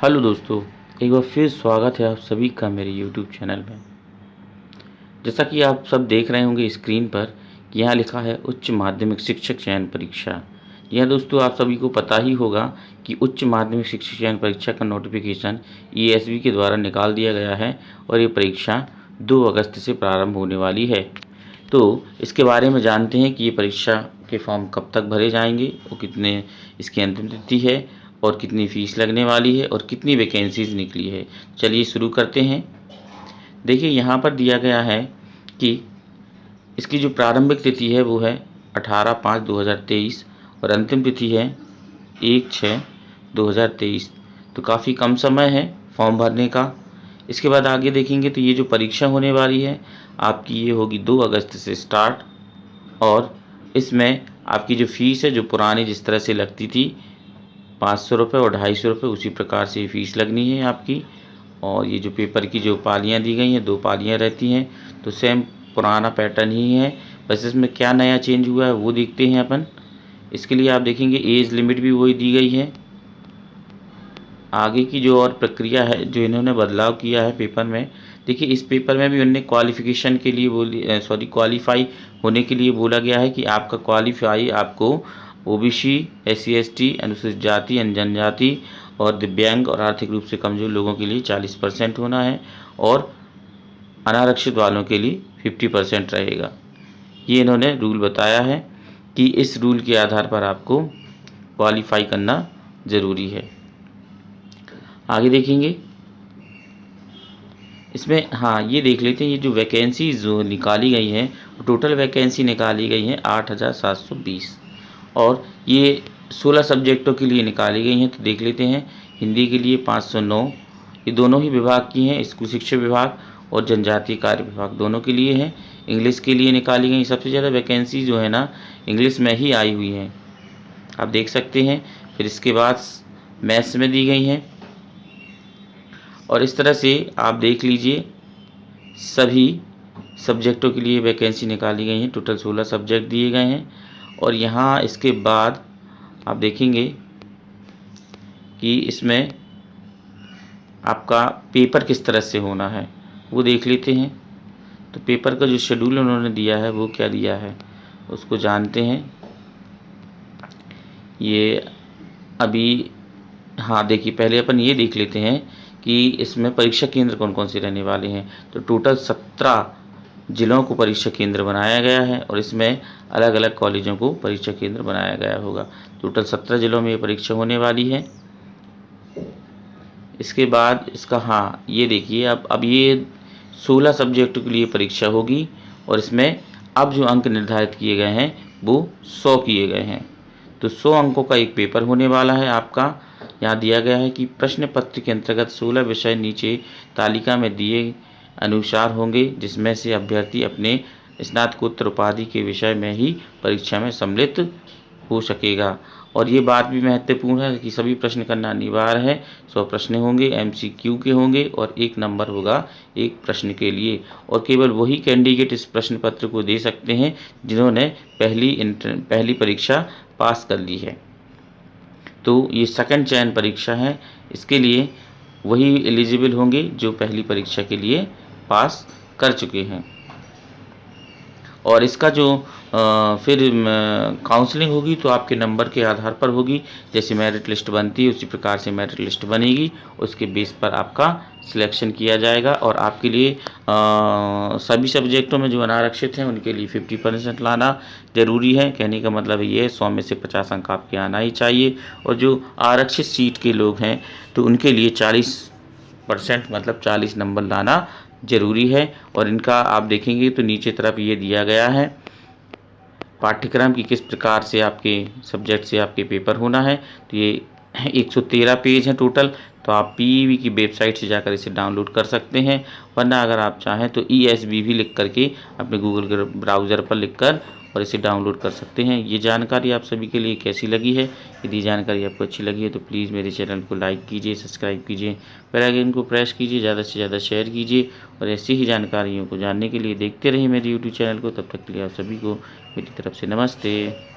Hello दोस्तों, एक बार फिर स्वागत है आप सभी का मेरे यूट्यूब चैनल में। जैसा कि आप सब देख रहे होंगे स्क्रीन पर, यहाँ लिखा है उच्च माध्यमिक शिक्षक चयन परीक्षा। यह दोस्तों आप सभी को पता ही होगा कि उच्च माध्यमिक शिक्षक चयन परीक्षा का नोटिफिकेशन ईएसबी के द्वारा निकाल दिया गया है और ये परीक्षा 2 अगस्त से प्रारंभ होने वाली है। तो इसके बारे में जानते हैं कि ये परीक्षा के फॉर्म कब तक भरे जाएंगे और कितने इसकी अंतिम तिथि है और कितनी फ़ीस लगने वाली है और कितनी वैकेंसीज़ निकली है। चलिए शुरू करते हैं। देखिए यहाँ पर दिया गया है कि इसकी जो प्रारंभिक तिथि है वो है 18/5/2023 और अंतिम तिथि है 1/6/2023। तो काफ़ी कम समय है फॉर्म भरने का। इसके बाद आगे देखेंगे तो ये जो परीक्षा होने वाली है आपकी ये होगी 2 अगस्त से स्टार्ट और इसमें आपकी जो फ़ीस है जो पुरानी जिस तरह से लगती थी 500 रुपये और 250 रुपये उसी प्रकार से फ़ीस लगनी है आपकी। और ये जो पेपर की जो पालियाँ दी गई हैं 2 पालियाँ रहती हैं, तो सेम पुराना पैटर्न ही है। बस इसमें क्या नया चेंज हुआ है वो देखते हैं अपन। इसके लिए आप देखेंगे एज लिमिट भी वही दी गई है। आगे की जो और प्रक्रिया है जो इन्होंने बदलाव किया है पेपर में, देखिए इस पेपर में भी उन्होंने क्वालिफ़िकेशन के लिए क्वालीफाई होने के लिए बोला गया है कि आपका क्वालीफाई आपको ओबीसी, एससी एसटी, अनुसूचित जाति, जनजाति और दिव्यांग और आर्थिक रूप से कमज़ोर लोगों के लिए 40% होना है और अनारक्षित वालों के लिए 50% रहेगा। ये इन्होंने रूल बताया है कि इस रूल के आधार पर आपको क्वालीफाई करना ज़रूरी है। आगे देखेंगे इसमें, हाँ ये देख लेते हैं ये जो वैकेंसी जो निकाली गई हैं टोटल वैकेंसी निकाली गई हैं 8720 और ये 16 सब्जेक्टों के लिए निकाली गई हैं। तो देख लेते हैं हिंदी के लिए 509, ये दोनों ही विभाग की हैं, स्कूल शिक्षा विभाग और जनजातीय कार्य विभाग दोनों के लिए हैं। इंग्लिश के लिए निकाली गई सबसे ज़्यादा वैकेंसी जो है ना इंग्लिश में ही आई हुई हैं, आप देख सकते हैं। फिर इसके बाद मैथ्स में दी गई हैं और इस तरह से आप देख लीजिए सभी सब्जेक्टों के लिए वैकेंसी निकाली गई हैं। टोटल 16 सब्जेक्ट दिए गए हैं और यहाँ इसके बाद आप देखेंगे कि इसमें आपका पेपर किस तरह से होना है वो देख लेते हैं। तो पेपर का जो शेड्यूल उन्होंने दिया है वो क्या दिया है उसको जानते हैं। ये अभी, हाँ देखिए पहले अपन ये देख लेते हैं कि इसमें परीक्षा केंद्र कौन कौन से रहने वाले हैं। तो टोटल 17 जिलों को परीक्षा केंद्र बनाया गया है और इसमें अलग अलग कॉलेजों को परीक्षा केंद्र बनाया गया होगा। टोटल 17 जिलों में ये परीक्षा होने वाली है। इसके बाद इसका, हाँ ये देखिए अब ये 16 सब्जेक्टों के लिए परीक्षा होगी और इसमें अब जो अंक निर्धारित किए गए हैं वो 100 किए गए हैं। तो 100 अंकों का एक पेपर होने वाला है आपका। यहाँ दिया गया है कि प्रश्न पत्र के अंतर्गत 16 विषय नीचे तालिका में दिए अनुसार होंगे जिसमें से अभ्यर्थी अपने स्नातकोत्तर उपाधि के विषय में ही परीक्षा में सम्मिलित हो सकेगा। और ये बात भी महत्वपूर्ण है कि सभी प्रश्न करना अनिवार्य है। 100 प्रश्न होंगे, एमसीक्यू के होंगे और 1 नंबर होगा एक प्रश्न के लिए। और केवल वही कैंडिडेट इस प्रश्न पत्र को दे सकते हैं जिन्होंने पहली परीक्षा पास कर ली है। तो ये सेकंड चयन परीक्षा है, इसके लिए वही एलिजिबल होंगे जो पहली परीक्षा के लिए पास कर चुके हैं। और इसका जो फिर काउंसलिंग होगी तो आपके नंबर के आधार पर होगी। जैसे मेरिट लिस्ट बनती है उसी प्रकार से मेरिट लिस्ट बनेगी, उसके बेस पर आपका सिलेक्शन किया जाएगा। और आपके लिए सभी सब्जेक्टों में जो अनारक्षित हैं उनके लिए 50% लाना ज़रूरी है। कहने का मतलब ये है 100 में से 50 अंक आपके आना ही चाहिए। और जो आरक्षित सीट के लोग हैं तो उनके लिए 40% मतलब 40 नंबर लाना ज़रूरी है। और इनका आप देखेंगे तो नीचे तरफ ये दिया गया है पाठ्यक्रम की किस प्रकार से आपके सब्जेक्ट से आपके पेपर होना है। तो ये 113 पेज हैं टोटल। तो आप पीईबी की वेबसाइट से जाकर इसे डाउनलोड कर सकते हैं, वरना अगर आप चाहें तो ईएसबी भी लिख करके अपने गूगल ब्राउज़र पर लिखकर और इसे डाउनलोड कर सकते हैं। ये जानकारी आप सभी के लिए कैसी लगी है? यदि जानकारी आपको अच्छी लगी है तो प्लीज़ मेरे चैनल को लाइक कीजिए, सब्सक्राइब कीजिए, बेल आइकन को प्रेस कीजिए, ज़्यादा से ज़्यादा शेयर कीजिए और ऐसी ही जानकारियों को जानने के लिए देखते रहिए मेरे यूट्यूब चैनल को। तब तक के लिए आप सभी को मेरी तरफ से नमस्ते।